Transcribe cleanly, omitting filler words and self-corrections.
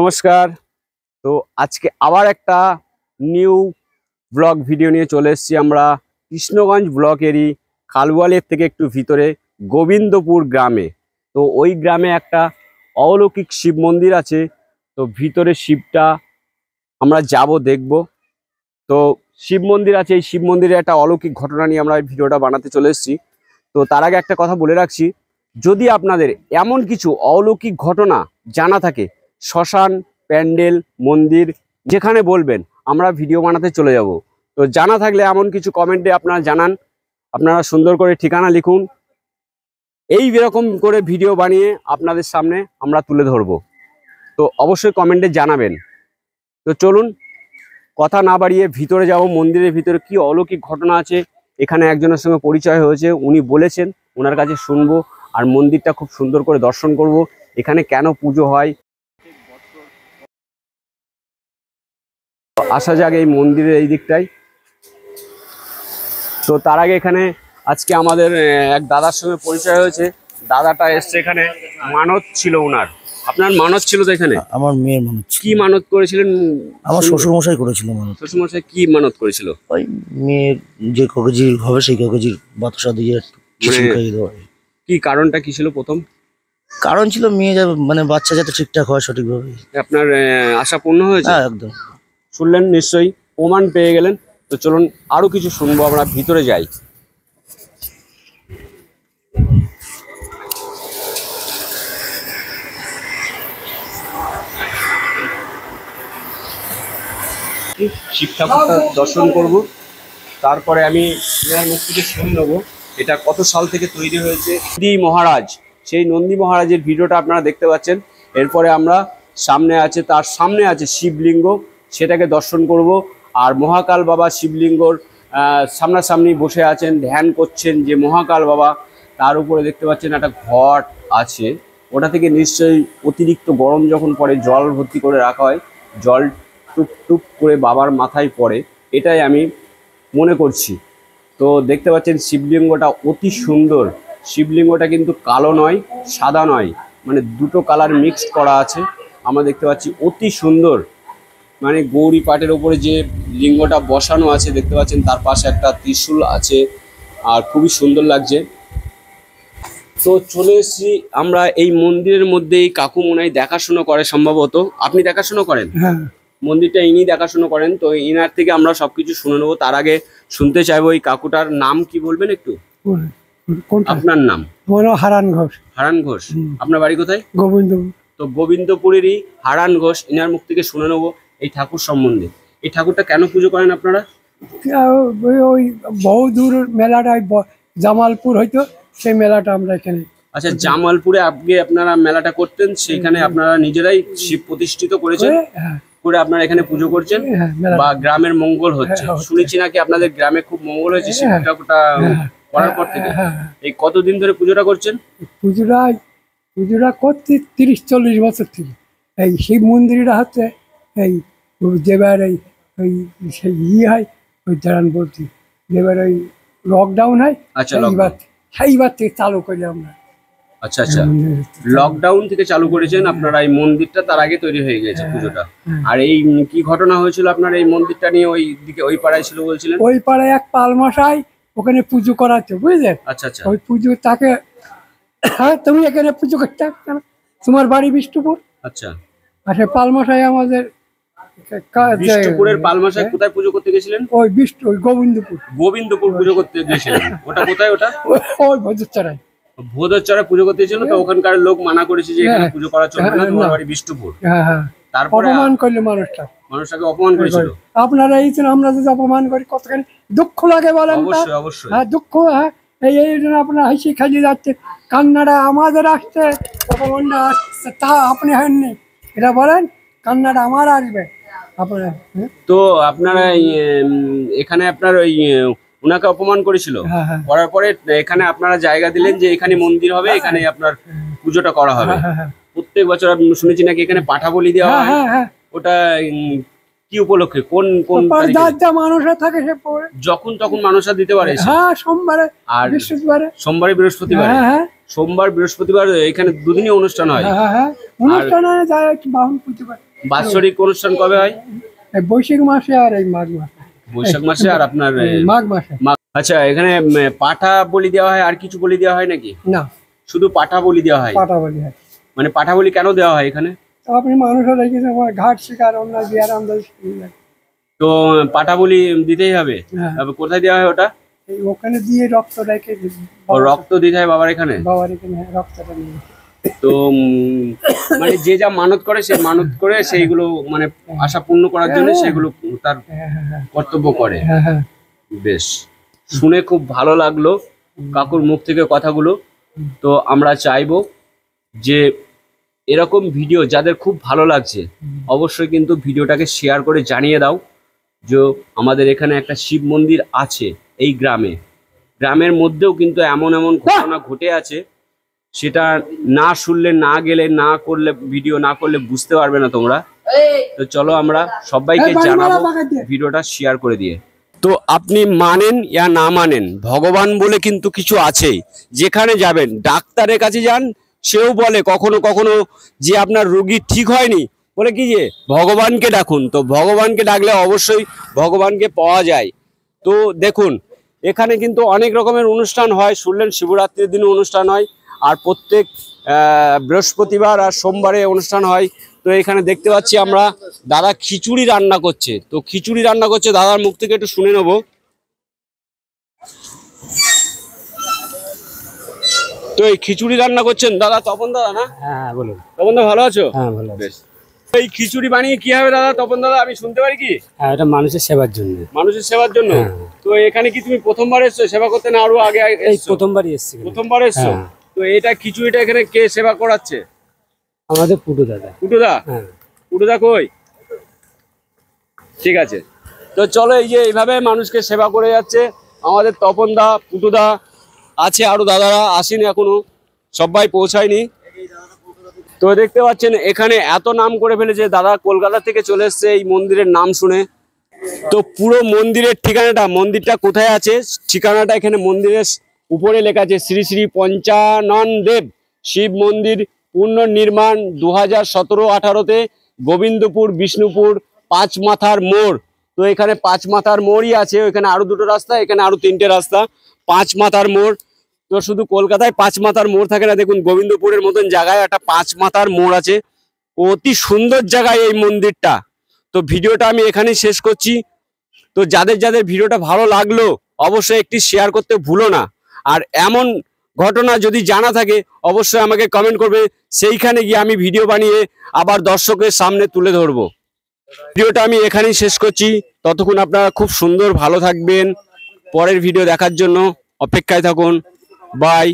নমস্কার। তো আজকে আবার একটা নিউ ব্লগ ভিডিও নিয়ে চলে এসেছি আমরা কৃষ্ণগঞ্জ ব্লকেরই খালওয়ালের থেকে একটু ভিতরে গোবিন্দপুর গ্রামে। তো ওই গ্রামে একটা অলৌকিক শিব মন্দির আছে। তো ভিতরে শিবটা আমরা যাব দেখব। তো শিব মন্দির আছে, এই শিব মন্দিরে একটা অলৌকিক ঘটনা নিয়ে আমরা এই ভিডিওটা বানাতে চলে এসেছি। তো তার আগে একটা কথা বলে রাখছি, যদি আপনাদের এমন কিছু অলৌকিক ঘটনা জানা থাকে, শ্মশান, প্যান্ডেল, মন্দির, যেখানে বলবেন আমরা ভিডিও বানাতে চলে যাব। তো জানা থাকলে এমন কিছু কমেন্টে আপনারা জানান, আপনারা সুন্দর করে ঠিকানা লিখুন, এই এরকম করে ভিডিও বানিয়ে আপনাদের সামনে আমরা তুলে ধরব। তো অবশ্যই কমেন্টে জানাবেন। তো চলুন কথা না বাড়িয়ে ভিতরে যাব। মন্দিরের ভিতরে কি অলৌকিক ঘটনা আছে, এখানে একজনের সঙ্গে পরিচয় হয়েছে, উনি বলেছেন, ওনার কাছে শুনবো। আর মন্দিরটা খুব সুন্দর করে দর্শন করব। এখানে কেন পুজো হয়, আসা যাক এই মন্দিরের এই দিকটাই। তো তার আগে এখানে আজকে আমাদের এক দাদার সঙ্গে পরিচয় হয়েছে। দাদাটা এসছে, এখানে মানত ছিল ওনার। আপনার মানত ছিল তো এখানে? আমার মেয়ের মানত। কি মানত করেছিলেন? আমার শ্বশুরমশাই করেছিল মানত। শ্বশুরমশাই কি মানত করেছিল? ওই মেয়ের যে কাগজির হবে সেই কাগজির বাতাসা দিয়ে খাইয়ে দেওয়া। কি কারণটা কি ছিল প্রথম? কারণ ছিল মেয়ে মানে বাচ্চা যাতে ঠিকঠাক হয় সঠিকভাবে। আপনার আশা পূর্ণ হয়েছে? হ্যাঁ একদম। শুনলেন নিশ্চয়ই, প্রমাণ পেয়ে গেলেন। তো চলুন আরো কিছু শুনবো, আমরা ভিতরে যাই। শিব ঠাকুরটা দর্শন করব, তারপরে আমি মুখ থেকে শুনে নেবো এটা কত সাল থেকে তৈরি হয়েছে। নন্দী মহারাজ, সেই নন্দী মহারাজের ভিডিওটা আপনারা দেখতে পাচ্ছেন। এরপরে আমরা তার সামনে আছে শিবলিঙ্গ, সেটাকে দর্শন করব। আর মহাকাল বাবা শিবলিঙ্গর সামনাসামনি বসে আছেন, ধ্যান করছেন যে মহাকাল বাবা। তার উপরে দেখতে পাচ্ছেন একটা ঘট আছে, ওটা থেকে নিশ্চয়ই অতিরিক্ত গরম যখন পড়ে জল ভর্তি করে রাখা হয়, জল টুপ টুপ করে বাবার মাথায় পড়ে, এটাই আমি মনে করছি। তো দেখতে পাচ্ছেন শিবলিঙ্গটা অতি সুন্দর। শিবলিঙ্গটা কিন্তু কালো নয়, সাদা নয়, মানে দুটো কালার মিক্সড করা আছে। আমরা দেখতে পাচ্ছি অতি সুন্দর, মানে গৌরী পাটের ওপরে যে লিঙ্গটা বসানো আছে দেখতে পাচ্ছেন, তার পাশে একটা ত্রিশূল আছে, আর খুবই সুন্দর লাগছে। তো চলে এসেছি আমরা এই মন্দিরের মধ্যেই। কাকু মনে হয় দেখাশুনো করে সম্ভবত। আপনি দেখাশুনো করেন? হ্যাঁ, মন্দিরটা ইনি দেখাশুনো করেন। তো ইনার থেকে আমরা সবকিছু শুনে নেবো। তার আগে শুনতে চাইবো এই কাকুটার নাম কি বলবেন একটু? আপনার নাম? হারান ঘোষ। হারান ঘোষ। আপনার বাড়ি কোথায়? গোবিন্দপুর। তো গোবিন্দপুরেরই হারান ঘোষ, ইনার মুখ থেকে শুনে নেবো এই ঠাকুর সম্বন্ধে। এই ঠাকুরটা কেন পুজো করেন আপনারা? ওই বহু দূর মেলাটা জামালপুর হয়তো, সেই মেলাটা আমরা এখানে। আচ্ছা, জামালপুরে আগে আপনারা মেলাটা করতেন, সেইখানে আপনারা নিজেরাই শিব প্রতিষ্ঠিত করেছেন, করে আপনারা এখানে পুজো করছেন বা গ্রামের মঙ্গল হচ্ছে। শুনেছি নাকি আপনাদের গ্রামে খুব মঙ্গল হয়েছে শিব ঠাকুরটা করার পর থেকে। এই কতদিন ধরে পুজোটা করছেন? পুজোটা করতে 30-40 বছর থেকে। এই শিব মন্দিরটা হচ্ছে এই যেবার ওই সেই হয়, ওই দাঁড়ান বলছি, যেবার ওই লকডাউন হয়, সেইবার থেকে চালু করি আমরা। আচ্ছা আচ্ছা, লকডাউন থেকে চালু করেছেন আপনারা এই মন্দিরটা, তার আগে তৈরি হয়ে গেছে পুজোটা। আর এই কি ঘটনা হয়েছিল আপনার এই মন্দিরটা নিয়ে? ওই দিকে ওই পাড়ায় ছিল বলছিলেন? ওই পাড়ায় এক পালমশাই ওখানে পুজো করাচ্ছে, বুঝলেন? আচ্ছা আচ্ছা, ওই পুজো তাকে, হ্যাঁ তুমি এখানে পুজো করতে, তোমার বাড়ি বিষ্ণুপুর। আচ্ছা, আচ্ছা, পালমশাই আমাদের বিষ্ণুপুরের পালমশাই কোথায় পুজো করতে গেছিলেন? ওই ওই গোবিন্দপুর পুজো করতে গেছিলেন। ওটা কোথায়? ওটা ওই ভোজরচড়ায়। ভোজরচড়ায় পুজো করতে গেছিল। তো ওখানকার লোক মানা করেছে যে এখানে পুজো করা চলবে না, তোমার বাড়ি বিষ্ণুপুর। তারপরে অপমান করলে মানুষটাকে অপমান করেছিল। আপনারা এই আমরা যদি অপমান করি কতখানি দুঃখ লাগে বলেন? অবশ্যই অবশ্যই, হ্যাঁ দুঃখ। হ্যাঁ, এই জন্য আপনারা হাসি খাইয়ে যাচ্ছে, কান্নাটা আমাদের আসছে, অপমানটা আসছে, তা আপনি হননি, এটা বলেন। কান্নাটা আমার আসবে আপনারা। তো আপনারা এখানে আপনার ওই ওনাকে অপমান করেছিল, করার পরে এখানে আপনারা জায়গা দিলেন যে এখানে মন্দির হবে, এখানে আপনার পুজোটা করা হবে। প্রত্যেক বছর আমি শুনেছি নাকি এখানে পাঠা বলি দেওয়া হয়। ওটা কি উপলক্ষে? কোন কোন মানুষরা থাকে সে যখন তখন মানুষরা দিতে পারে? সোমবারে আর বৃহস্পতিবারে। সোমবারে বৃহস্পতিবার, সোমবার বৃহস্পতিবার এখানে দুদিনই অনুষ্ঠান হয়। অনুষ্ঠান হয়, যায় একটু বাহন পুজো করে। বাৎসরিক অনুষ্ঠান কবে হয়? এই বৈশাখ মাসে আর এই মাঘ মাসে। বৈশাখ মাসে আর আপনার মাঘ মাসে। আচ্ছা, এখানে পাঠা বলি দেওয়া হয়, আর কিছু বলি দেওয়া হয় নাকি? না, শুধু পাঠা বলি দেওয়া হয়। পাটা বলি হয়। মানে পাঠা বলি কেন দেওয়া হয় এখানে? আপনি মানুষের রেখেছে আমার ঘাট শিকার অন্য বিয়ার আমাদের তো পাঠা বলি দিতেই হবে। হ্যাঁ। তবে কোথায় দেওয়া হয় ওটা? ওখানে দিয়ে রক্ত রেখে ও রক্ত দিতে হয় বাবার এখানে? বাবার এখানে রক্তটা নিয়ে। তো মানে যে যা মানত করে সে মানত করে সেইগুলো মানে আশা পূর্ণ করার জন্য সেগুলো তার কর্তব্য করে। বেশ, শুনে খুব ভালো লাগলো কাকুর মুখ থেকে কথাগুলো। তো আমরা চাইবো যে এরকম ভিডিও যাদের খুব ভালো লাগছে অবশ্যই কিন্তু ভিডিওটাকে শেয়ার করে জানিয়ে দাও যে আমাদের এখানে একটা শিব মন্দির আছে এই গ্রামে। গ্রামের মধ্যেও কিন্তু এমন এমন ঘটনা ঘটে আছে, সেটা না শুনলে, না গেলে, না করলে, ভিডিও না করলে বুঝতে পারবে না তোমরা। তো চলো আমরা সবাইকে জানাবো ভিডিওটা শেয়ার করে দিয়ে। তো আপনি মানেন ইয়া না মানেন, ভগবান বলে কিন্তু কিছু আছেই। যেখানে যাবেন, ডাক্তারের কাছে যান, সেও বলে কখনো কখনো যে আপনার রোগী ঠিক হয়নি, বলে কি যে ভগবানকে ডাকুন। তো ভগবানকে ডাকলে অবশ্যই ভগবানকে পাওয়া যায়। তো দেখুন এখানে কিন্তু অনেক রকমের অনুষ্ঠান হয়, শুনলেন শিবরাত্রির দিনে অনুষ্ঠান হয়, আর প্রত্যেক বৃহস্পতিবার আর সোমবারে অনুষ্ঠান হয়। তো এখানে দেখতে পাচ্ছি আমরা দাদা খিচুড়ি রান্না করছে। তো খিচুড়ি রান্না করছে, দাদার মুখ থেকে একটু শুনে নেবো। তো এই খিচুড়ি রান্না করছেন দাদা তপন দাদা না? হ্যাঁ বলুন। তপন দাদা ভালো আছো? হ্যাঁ ভালো। বেশ। এই খিচুড়ি বানিয়ে কি হবে দাদা, তপন দাদা আমি শুনতে পারি কি? হ্যাঁ, এটা মানুষের সেবার জন্য। মানুষের সেবার জন্য? তো এখানে কি তুমি প্রথমবার এসছো সেবা করতে, না আরো আগে এই প্রথমবারই এসেছি। প্রথমবার এসছো? তো এটা খিচুড়িটা এখানে কে সেবা করাচ্ছে? আমাদের পুটু দাদা। পুটুদা? হ্যাঁ। পুটুদা কই? ঠিক আছে, তো চলো এই যে এইভাবে মানুষকে সেবা করে যাচ্ছে আমাদের তপন দা, পুটুদা আছে, আরো দাদারা আসেনি এখনো, সবাই পৌঁছায়নি। তো দেখতে পাচ্ছেন এখানে এত নাম করে ফেলেছে, দাদা কলকাতা থেকে চলে এসছে এই মন্দিরের নাম শুনে। তো পুরো মন্দিরের ঠিকানাটা, মন্দিরটা কোথায় আছে ঠিকানাটা এখানে মন্দিরের উপরে লেখা আছে, শ্রী শ্রী পঞ্চানন দেব শিব মন্দির পুনর্নির্মাণ 2017-18-তে গোবিন্দপুর বিষ্ণুপুর 5 মাথার মোড়। তো এখানে 5 মাথার মোড়ই আছে, ওইখানে আরো 2টো রাস্তা, এখানে আরো 3টে রাস্তা। 5 মাথার মোড়। তো শুধু কলকাতায় 5 মাথার মোড় থাকে না, দেখুন গোবিন্দপুরের মতন জায়গায় একটা 5 মাথার মোড় আছে। অতি সুন্দর জায়গায় এই মন্দিরটা। তো ভিডিওটা আমি এখানেই শেষ করছি। তো যাদের যাদের ভিডিওটা ভালো লাগলো অবশ্যই একটি শেয়ার করতে ভুলো না। আর এমন ঘটনা যদি জানা থাকে অবশ্যই আমাকে কমেন্ট করবে, সেইখানে গিয়ে আমি ভিডিও বানিয়ে আবার দর্শকের সামনে তুলে ধরবো। ভিডিওটা আমি এখানেই শেষ করছি। ততক্ষণ আপনারা খুব সুন্দর ভালো থাকবেন। পরের ভিডিও দেখার জন্য অপেক্ষায় থাকুন। বাই।